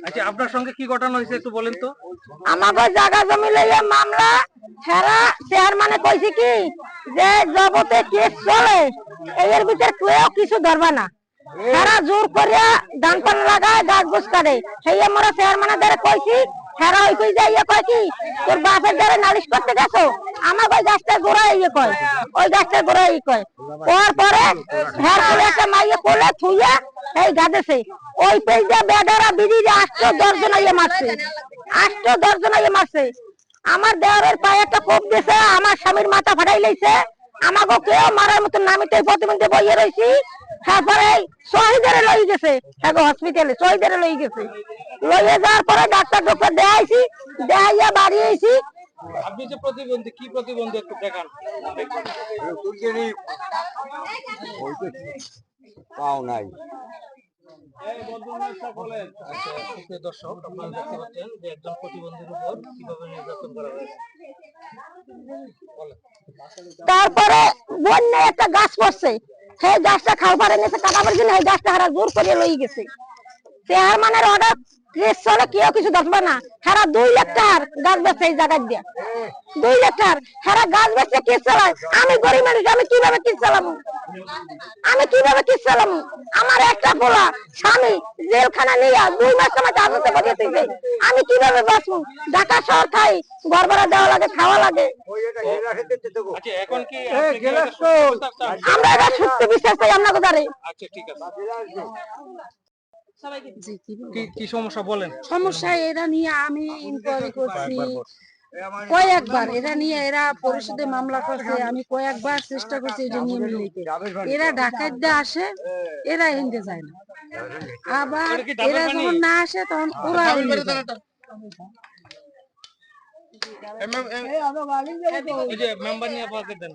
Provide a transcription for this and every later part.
আচ্ছা, আপনার সঙ্গে কি ঘটনা হয়েছে একটু বলেন তো। আমাকে জায়গা জমি লইয়া মামলা হেরা চেয়ারম্যানে কইছে কি যে জগতে কেস চলে এর ভিতরে কেউ কিছু ধরবা না, হেরা জোর করিয়া ধান পান লাগায় গাছ গোছ কাটে। সেই আমরা চেয়ারম্যানের দ্বারা কইছি, হেরা ওই কই যাইয়া কয় কি তোর বাপের দ্বারা নালিশ করতে গেছো, আমার ওই গাছটা গোড়ায় ইয়ে কয়, ওই গাছটা গোড়ায় ই কয়। পরে হের করে একটা মাইয়ে কোলে থুইয়া এই গাদেছে ওই পেজা বেডারা বিড়িরে 8-10 জন ইয়ে মারছে, 8-10 জন ইয়ে মারছে। আমার দেওয়ারের পায়ে একটা কোপ দিয়েছে, আমার স্বামীর মাথা ফাটাই লাইছে। আমাকে কেউ মারার মতো নামিতে প্রতিমধ্যে বইয়ে রয়েছি। তারপরে শহীদারে লই গেছে, হসপিটালে শহীদারে লই গেছে। লইয়ে যাওয়ার পরে ডাক্তার ডক্টর দেখাইছি, দেখাইয়া বাড়ি আইছি। আপনি যে প্রতিবন্ধী, কি প্রতিবন্ধী একটু দেখান। পাও নাই। দর্শক, আপনারা দেখতে পাচ্ছেন যে একজন প্রতিবন্ধীর উপর কিভাবে নির্যাতন করা হয়েছে। তারপরে বন্যা একটা গাছ পড়ছে, সেই গাছটা খাওয়ার এনেছে কাটাবার জন্য, সেই গাছটা হারা জোর করে লই গেছে। চেয়ারম্যানের অর্ডার কেস চলে কেউ কিছু ধরবে না। হারা 2 লাখ টাকার গাছ বেচছে এই জায়গা দিয়া, 2 লাখ টাকার হারা গাছ বেচছে কেস চালায়। আমি গরিব মানুষ, আমি কিভাবে কেস চালাবো? আমি কিভাবে কেস চালাবো? আমার একটা পোলা স্বামী জেলখানা নিয়ে 2 মাস সময় আদালতে পাঠিয়েছে, আমি কিভাবে বাঁচবো? ঢাকা শহর খাই, ঘর ভাড়া দেওয়া লাগে, খাওয়া লাগে। আচ্ছা, এখন কি আমরা এটা সত্যি বিশ্বাস চাই আপনাকে দ্বারে। আচ্ছা, ঠিক আছে। কি সমস্যা বলেন। সমস্যা এরা নিয়ে আমি ইনকোয়ারি করছি কয়েকবার, এরা নিয়ে এরা পরিষদে মামলা করছে, আমি কয়েকবার চেষ্টা করছি এটা নিয়ে মিলাইতে। এরা ডাকাত দিয়ে আসে, এরা এনতে যায় না, আবার এরা যখন না আসে তখন ওরা এনতে যায়। এই যে মেম্বার নিয়ে পাকে দেন।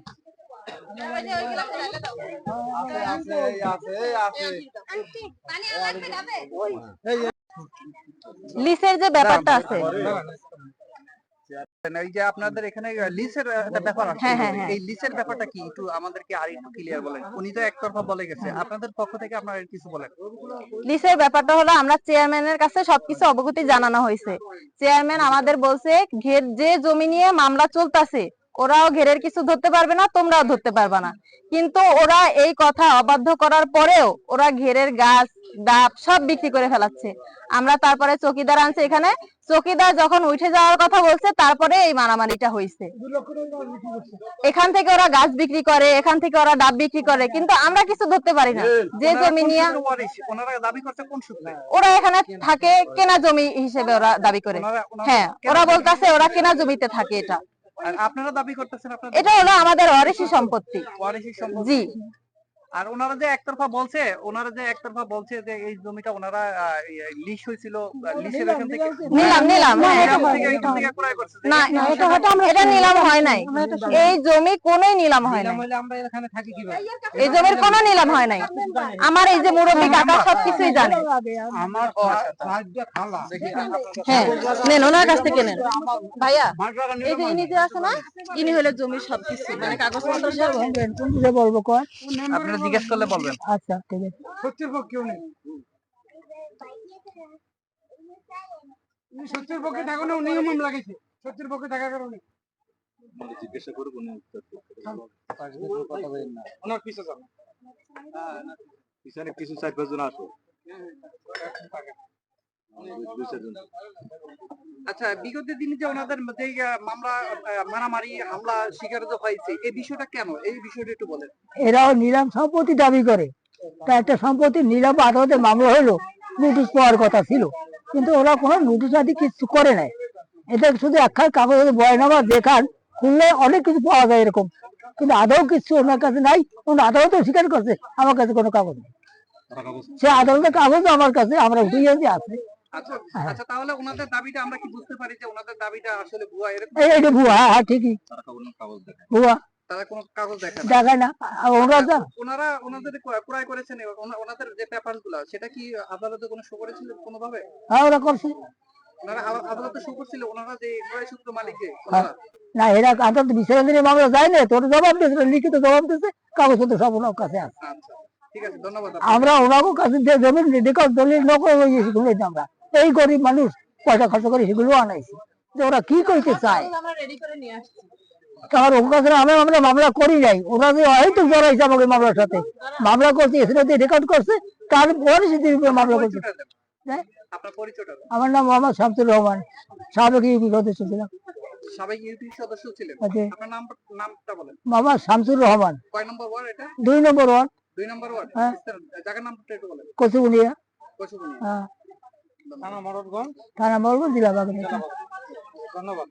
লিসের যে ব্যাপারটা আছে, এই যে আপনাদের এখানে লিসের একটা ব্যাপার আছে, এই লিসের ব্যাপারটা কি একটু আমাদেরকে আর একটু ক্লিয়ার বলেন। উনি তো একতরফা বলে গেছে, আপনাদের পক্ষ থেকে আপনারা কিছু বলেন। লিসের ব্যাপারটা হলো আমরা চেয়ারম্যানের কাছে সবকিছু অবগতি জানানো হয়েছে। চেয়ারম্যান আমাদের বলছে ঘের যে জমি নিয়ে মামলা চলতেছে ওরাও ঘেরের কিছু ধরতে পারবে না, তোমরাও ধরতে পারবে না। কিন্তু ওরা এই কথা অবাধ্য করার পরেও ওরা ঘেরের গাছ ডাব সব বিক্রি করে ফেলাচ্ছে। আমরা তারপরে চকিদার আনছে এখানে, চকিদার যখন উঠে যাওয়ার কথা বলছে তারপরে এই মারামারিটা হয়েছে। এখান থেকে ওরা গাছ বিক্রি করে, এখান থেকে ওরা ডাব বিক্রি করে, কিন্তু আমরা কিছু ধরতে পারি না। যে জমি নিয়ে ওনারা দাবি করছে কোন সূত্রে? ওরা এখানে থাকে কেনা জমি হিসেবে ওরা দাবি করে। হ্যাঁ, ওরা বলতেছে ওরা কেনা জমিতে থাকে। এটা আর আপনারা দাবি করতেছেন আপনারা? এটা হলো আমাদের ওয়ারিশি সম্পত্তি। ওয়ারিশি সম্পত্তি, জি। আর ওনারা যে একতরফা বলছে যে এই জমিটা ওনারা লিজ হয়েছিল, লিজের এখান থেকে নিলাম না, এটা নিলাম হয় নাই। এই জমি কোনোই নিলাম হয় নাই, আমরা এখানে থাকি কিভাবে? এই জমির কোনো নিলাম হয় নাই। আমার এই যে মুরব্বী কাকা সবকিছুই জানে। আমার খালা হ্যাঁ, নেন ওনার কাছ থেকে নেন। ভাইয়া এই যে ইনি যে আছে না, ইনি হলো জমির সবকিছু, মানে কাগজপত্র সব। বলবো কয় আপনারা জিজ্ঞেস করলে বলবেন। আচ্ছা, ঠিক আছে। সত্যের পক্ষে নেই, সত্যের পক্ষে থাকো না, নিয়ম লাগাইছে সত্যের পক্ষে থাকার কারণে। জিজ্ঞাসা করবো না, কথা বলেন না। ওনার পিছে যান, পিছনে কিছু 4-5 জন আসো। আচ্ছা, বিগত দিনে যে ওনাদের যে মামলা মারামারি হামলা শিকার হয়েছে, এই বিষয়টা কেন? এই বিষয়টা একটু বলেন। এরাও নিলাম সম্পত্তি দাবি করে, তা একটা সম্পত্তি নিলাম আদালতে মামলা হলো, নোটিশ পাওয়ার কথা ছিল, কিন্তু ওরা কোনো নোটিশ আদি কিছু করে নাই। এটা শুধু একখান কাগজে বয়নামা দেখান, খুললে অনেক কিছু পাওয়া যায় এরকম, কিন্তু আদৌ কিছু ওনার কাছে নাই। আদালতও স্বীকার করছে আমার কাছে কোনো কাগজ নেই, সে আদালতের কাগজ আমার কাছে আমরা উঠিয়ে আছে। আচ্ছা আচ্ছা, তাহলে ওনাদের দাবিটা আমরা কি বুঝতে পারি যে ওনাদের দাবিটা আসলে ভুয়া? এরকম এটা ভুয়া, হ্যাঁ ঠিকই ভুয়া, তারা কোনো কাগজ দেখায় না। ওনারা ওনাদের ক্রয় করেছেন, ওনাদের যে পেপার গুলা সেটা কি আদালতে কোনো শো করেছিল কোনোভাবে? হ্যাঁ, ওরা করছে, ওনারা আদালতে শো করছিল ওনারা যে ক্রয় সূত্র মালিককে? না, এরা আদালত বিচারাধীন মামলা যায় না, তোর জবাব দিয়েছে, লিখিত জবাব দিয়েছে, কাগজপত্র সব ওনার কাছে আছে। আচ্ছা, ঠিক আছে, ধন্যবাদ। আমরা ওনার কাছে জমির দলিল নকল আমরা এই গরিব মানুষ পয়সা খরচ করে সেগুলো আনাইছি, যে ওরা কি করতে চায়। আমার ওর কাছে আমরা মামলা করি নাই, ওরা যে হয়তো জড়াইছে আমাকে মামলার সাথে, মামলা করছে এসে রেকর্ড করছে, তারপরে সেদিন মামলা করছে। আপনার পরিচয়টা দেন। আমার নাম মোহাম্মদ শামসুর রহমান, সাবেক ইউপি সদস্য ছিলাম। সাবেক ইউপি সদস্য ছিলেন। আচ্ছা। আপনার নামটা বলেন। মোহাম্মদ শামসুর রহমান, কয় নম্বর ওয়ার্ড এটা? 2 নম্বর ওয়ার্ড, 2 নম্বর ওয়ার্ড। হ্যাঁ। জায়গার নামটা একটু বলেন। কচুবুনিয়া, কচুবুনিয়া। হ্যাঁ, থানা মরদগঞ্জ, থানা মরবো, জেলা বাগেরহাট। ধন্যবাদ।